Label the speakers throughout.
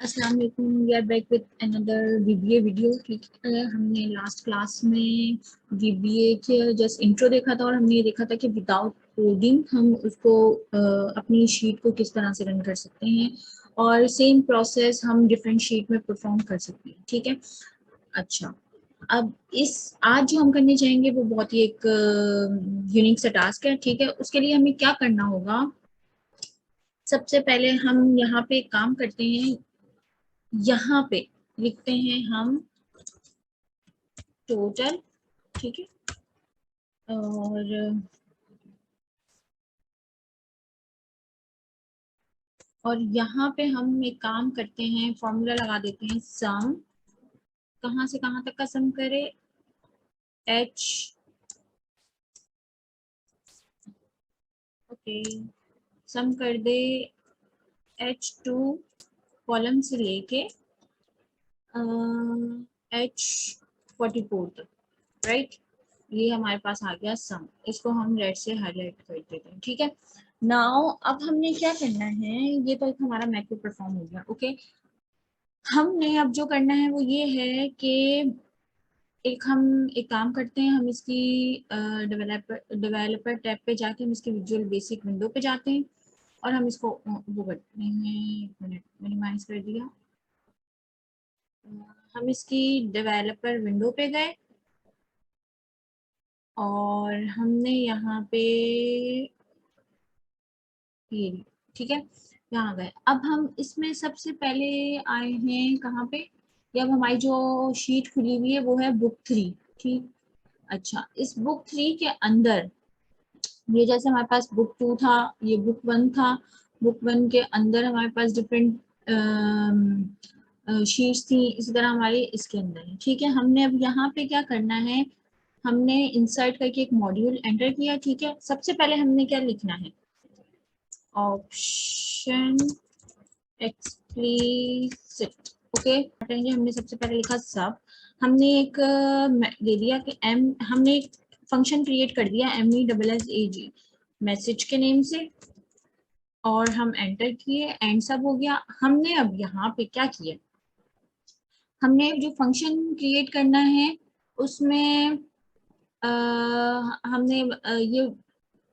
Speaker 1: अस्सलाम वालेकुम। We are back with another VBA video. ठीक है, हमने लास्ट क्लास में वीबीए के जस्ट इंट्रो देखा था और हमने ये देखा था कि विदाउट कोडिंग हम उसको अपनी शीट को किस तरह से रन कर सकते हैं और सेम प्रोसेस हम डिफरेंट शीट में परफॉर्म कर सकते हैं। ठीक है, अच्छा, अब इस आज जो हम करने जाएंगे वो बहुत ही एक यूनिक सा टास्क है। ठीक है, उसके लिए हमें क्या करना होगा? सबसे पहले हम यहाँ पे एक काम करते हैं, यहाँ पे लिखते हैं हम टोटल। ठीक है, और यहाँ पे हम एक काम करते हैं, फॉर्मूला लगा देते हैं सम। कहाँ से कहाँ तक का सम करे? एच, ओके, सम कर दे H2 कॉलम से लेके H44 तक, राइट। ये हमारे पास आ गया सम। इसको हम रेड से हाईलाइट कर देते हैं। ठीक है, नाउ अब हमने क्या करना है, ये तो एक हमारा मैक्रो परफॉर्म हो गया। ओके, हमने अब जो करना है वो ये है कि हम एक काम करते हैं, हम इसकी डेवलपर टैब पे जाके हम इसकी विजुअल बेसिक विंडो पे जाते हैं और हम इसको वो करते हैं। एक मिनट, मिनिमाइज कर दिया। हम इसकी डेवलपर विंडो पे गए और हमने यहाँ पे ये, ठीक है, यहाँ गए। अब हम इसमें सबसे पहले आए हैं कहाँ पे? ये अब हमारी जो शीट खुली हुई है वो है बुक 3। ठीक, अच्छा, इस बुक 3 के अंदर ये जैसे हमारे पास बुक 2 था, ये बुक 1 था। बुक 1 के अंदर हमारे पास डिफरेंट शीट्स थी, इसी तरह हमारे इसके अंदर है। ठीक है, हमने अब यहाँ पे क्या करना है, हमने इंसर्ट करके एक मॉड्यूल एंटर किया। ठीक है, सबसे पहले हमने क्या लिखना है, ऑप्शन एक्सप्लिसिट। ओके, हटेंगे, हमने सबसे पहले लिखा सब। हमने एक दे दिया कि एम, हमने एक फंक्शन क्रिएट कर दिया MESSAG मैसेज के नेम से और हम एंटर किए, एंड सब हो गया। हमने अब यहाँ पे क्या किया, हमने जो फंक्शन क्रिएट करना है उसमें हमने ये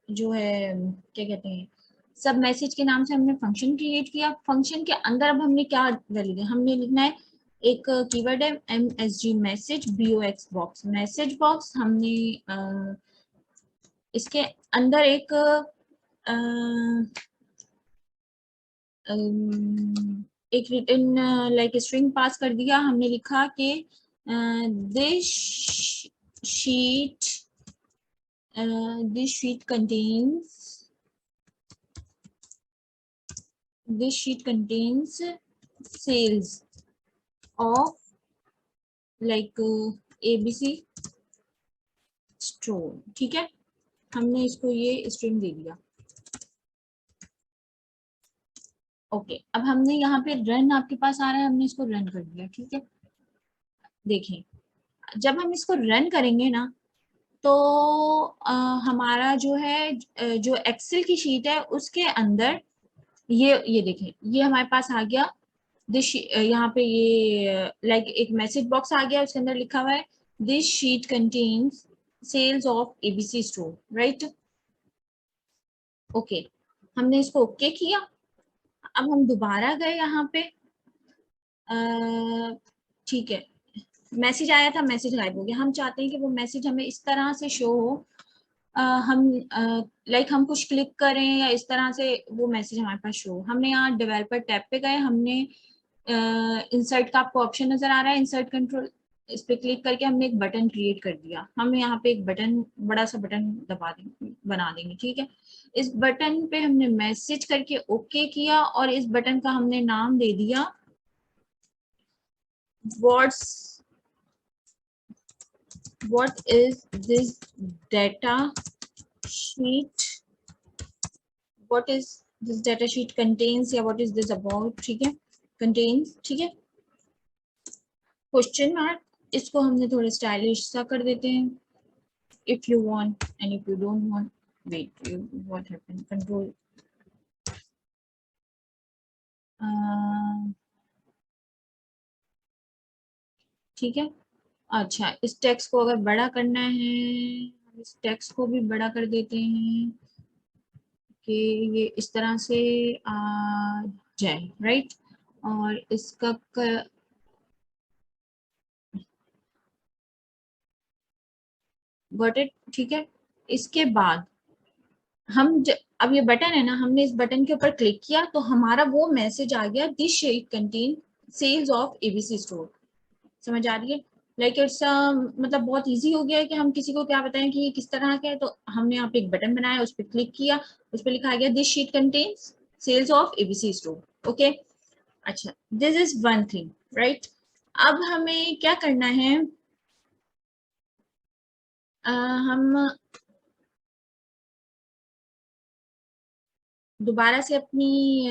Speaker 1: जो है क्या कहते हैं, सब मैसेज के नाम से हमने फंक्शन क्रिएट किया। फंक्शन के अंदर अब हमने क्या वैल्यू दिया, हमने लिखना है एक कीवर्ड है MSG message BOX box, message box. हमने इसके अंदर एक एक रिटर्न लाइक स्ट्रिंग पास कर दिया। हमने लिखा कि this sheet this sheet contains this sheet contains sales of like ABC store। ठीक है, हमने इसको ये स्ट्रिंग दे दिया। ओके, अब हमने यहाँ पे रन आपके पास आ रहा है, हमने इसको रन कर दिया। ठीक है, देखें, जब हम इसको रन करेंगे ना तो हमारा जो है जो एक्सेल की शीट है उसके अंदर ये देखें, ये हमारे पास आ गया। दिस, यहाँ पे ये लाइक एक मैसेज बॉक्स आ गया, उसके अंदर लिखा हुआ है this sheet contains sales of ABC store, right. Okay, हमने इसको ओके किया। अब हम दोबारा गए यहाँ पे, ठीक है, मैसेज आया था, मैसेज गायब हो गया। हम चाहते हैं कि वो मैसेज हमें इस तरह से शो हो, हम लाइक हम कुछ क्लिक करें या इस तरह से वो मैसेज हमारे पास शो हो। हमने यहाँ डेवलपर टैब पे गए, हमने इंसर्ट का आपको ऑप्शन नजर आ रहा है, इंसर्ट कंट्रोल, इस पे क्लिक करके हमने एक बटन क्रिएट कर दिया। हम यहाँ पे एक बटन, बड़ा सा बटन दबा देंगे, बना देंगे। ठीक है, इस बटन पे हमने मैसेज करके ओके किया और इस बटन का हमने नाम दे दिया what is this data sheet, what is this data sheet contains या what is this about। ठीक है, contains, ठीक है, क्वेश्चन मार्क। इसको हमने थोड़ा स्टाइलिश सा कर देते हैं, if you want and if you don't want, wait, what happened, control ठीक है। अच्छा, इस टेक्स्ट को अगर बड़ा करना है, हम इस टेक्स्ट को भी बड़ा कर देते हैं कि ये इस तरह से आ जाए, राइट। और इसका गॉट इट, ठीक है। इसके बाद अब ये बटन है ना, हमने इस बटन के ऊपर क्लिक किया तो हमारा वो मैसेज आ गया, this sheet contain sales of ABC store. समझ आ रही है? लाइक इट्स मतलब बहुत इजी हो गया है कि हम किसी को क्या बताएं कि ये किस तरह का है। तो हमने यहाँ पे एक बटन बनाया, उस पर क्लिक किया, उस पर लिखा गया this sheet contains sales of ABC store. Okay, अच्छा, this is one thing, right. अब हमें क्या करना है, हम दोबारा से अपनी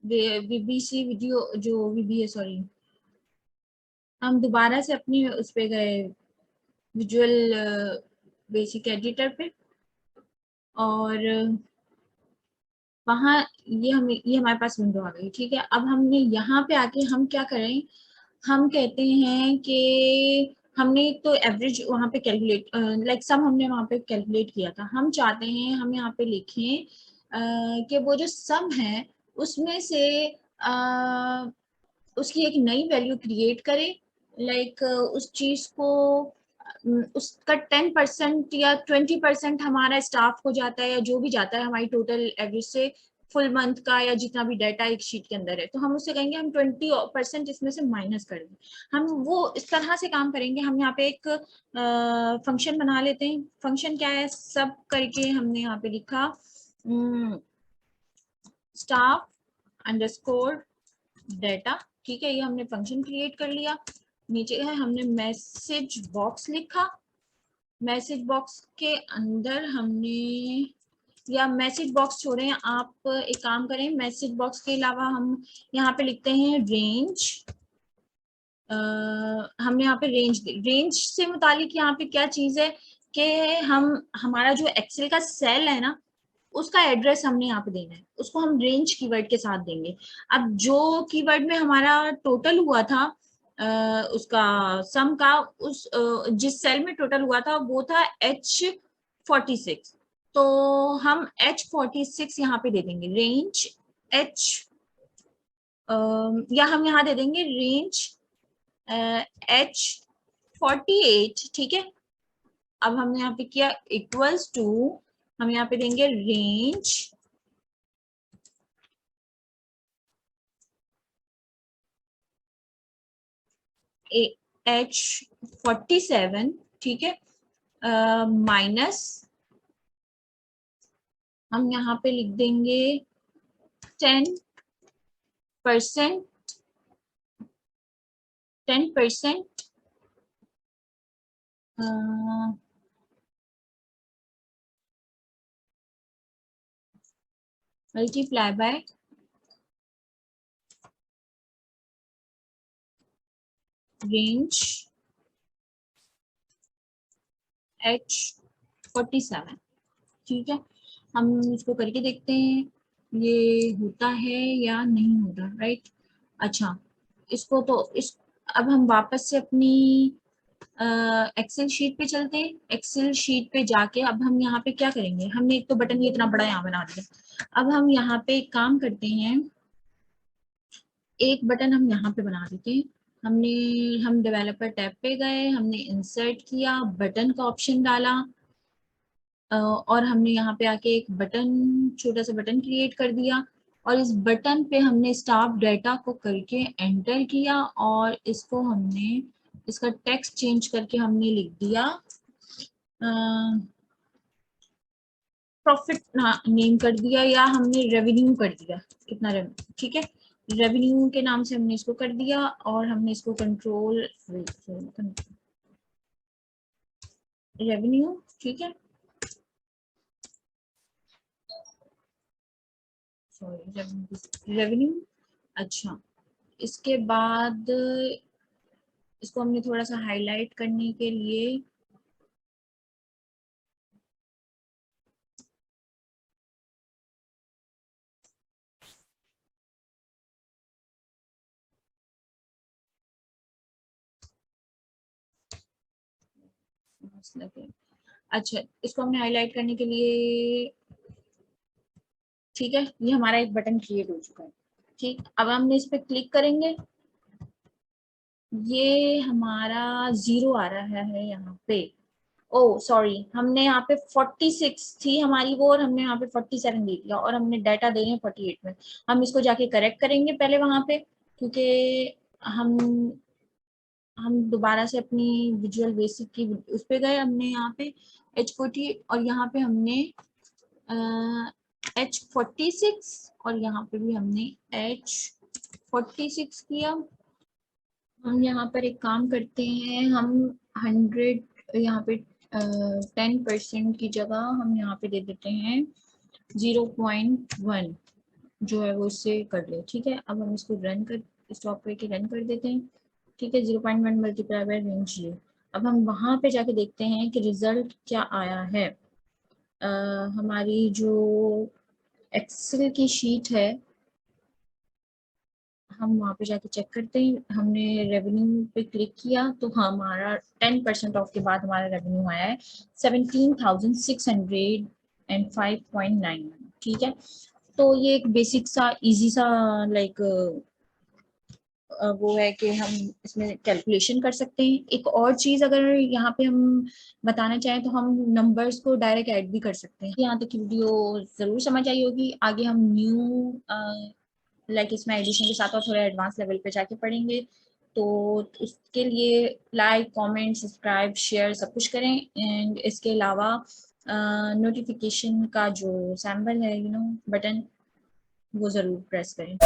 Speaker 1: वीबीसी वीडियो, जो वीबी है, सॉरी, हम दोबारा से अपनी उस पे गए, विजुअल बेसिक एडिटर पे, और वहाँ ये हमारे पास विंडो आ गई, ठीक है। अब हमने यहाँ पे आके हम क्या करें, हम कहते हैं कि हमने तो एवरेज वहाँ पे कैलकुलेट, लाइक सम हमने वहाँ पे कैलकुलेट किया था, हम चाहते हैं हम यहाँ पे लिखें कि वो जो सम है उसमें से उसकी एक नई वैल्यू क्रिएट करे, लाइक उस चीज को उसका 10% या 20% हमारा स्टाफ को जाता है, या जो भी जाता है हमारी टोटल एवरेज से, फुल मंथ का या जितना भी डाटा एक शीट के अंदर है, तो हम उससे कहेंगे हम 20% इसमें से माइनस कर दें। हम वो इस तरह से काम करेंगे। हम यहाँ पे एक फंक्शन बना लेते हैं। फंक्शन क्या है, सब करके हमने यहाँ पे लिखा स्टाफ अंडरस्कोर डाटा, ठीक है। ये हमने फंक्शन क्रिएट कर लिया। नीचे है हमने मैसेज बॉक्स लिखा, मैसेज बॉक्स के अंदर हमने, या मैसेज बॉक्स छोड़ें, आप एक काम करें, मैसेज बॉक्स के अलावा हम यहाँ पे लिखते हैं रेंज। हमने यहाँ पे रेंज से मुतालिक यहाँ पे क्या चीज है कि हम हमारा जो एक्सेल का सेल है ना, उसका एड्रेस हमने यहाँ पे देना है, उसको हम रेंज कीवर्ड के साथ देंगे। अब जो कीवर्ड में हमारा टोटल हुआ था, उसका सम का, जिस सेल में टोटल हुआ था वो था H46, तो हम H46 यहाँ पे दे देंगे, रेंज H, या हम यहाँ दे देंगे रेंज H48, ठीक है। अब हमने यहाँ पे किया इक्वल्स टू, हम यहाँ पे देंगे रेंज H47, ठीक है, माइनस हम यहाँ पे लिख देंगे 10%, 10% मल्टीप्लाई बाय रेंज H47, ठीक है। हम इसको करके देखते हैं ये होता है या नहीं होता, राइट। अच्छा, इसको तो इस अब हम वापस से अपनी एक्सेल शीट पे चलते हैं। एक्सेल शीट पे जाके अब हम यहाँ पे क्या करेंगे, हमने एक तो बटन ये इतना बड़ा यहाँ बना दिया। अब हम यहाँ पे एक काम करते हैं, एक बटन हम यहाँ पे बना देते हैं। हम डेवलपर टैब पे गए, हमने इंसर्ट किया, बटन का ऑप्शन डाला, और हमने यहाँ पे आके एक बटन, छोटा सा बटन क्रिएट कर दिया, और इस बटन पे हमने स्टाफ डाटा को करके एंटर किया, और इसको हमने, इसका टेक्स्ट चेंज करके हमने लिख दिया प्रॉफिट नेम कर दिया, या हमने रेवेन्यू कर दिया, कितना रेवेन्यू, ठीक है, रेवेन्यू के नाम से हमने इसको कर दिया, और हमने इसको कंट्रोल रेवेन्यू, ठीक है, सॉरी रेवेन्यू। अच्छा, इसके बाद इसको हमने थोड़ा सा हाईलाइट करने के लिए मसला क्या है? अच्छा, इसको हमने हाईलाइट करने के लिए, ठीक है, ये हमारा एक बटन क्रिएट हो चुका है। ठीक, अब हमने इस पे क्लिक करेंगे, ये हमारा 0 आ रहा है यहाँ पे। ओ सॉरी, हमने यहाँ पे 46 थी हमारी वो, और हमने यहाँ पे 47 दे दिया, और हमने डाटा दे रहे हैं 48 में। हम इसको जाके करेक्ट करेंगे पहले वहां पे, क्योंकि हम हम दोबारा से अपनी विजुअल बेसिक की उस पे गए, हमने यहाँ पे H40 और यहाँ पे हमने H46, और यहाँ पे भी हमने H46 किया। हम यहाँ पर एक काम करते हैं, हम 100 यहाँ पे 10% की जगह हम यहाँ पे दे देते हैं 0.1, जो है वो इससे कर ले। ठीक है, अब हम इसको रन कर, स्टॉप करके रन कर देते हैं। ठीक है, 0.1 मल्टीप्लाई बाय रेंज ये। अब हम वहां पे जाके देखते हैं कि रिजल्ट क्या आया है। हमारी जो एक्सेल की शीट है, हम वहाँ पे जाके चेक करते हैं। हमने रेवेन्यू पे क्लिक किया तो हमारा 10% ऑफ के बाद हमारा रेवेन्यू आया है 17,605.9। ठीक है, तो ये एक बेसिक सा इजी सा लाइक वो है कि हम इसमें कैलकुलेशन कर सकते हैं। एक और चीज अगर यहाँ पे हम बताना चाहें तो हम नंबर्स को डायरेक्ट ऐड भी कर सकते हैं। यहाँ तक की वीडियो जरूर समझ आई होगी, आगे हम न्यू लाइक इसमें एडिशन के साथ और थोड़े एडवांस लेवल पे जाके पढ़ेंगे। तो उसके लिए लाइक, कमेंट, सब्सक्राइब, शेयर सब कुछ करें। एंड इसके अलावा नोटिफिकेशन का जो सैम्बल है बटन, वो ज़रूर प्रेस करें।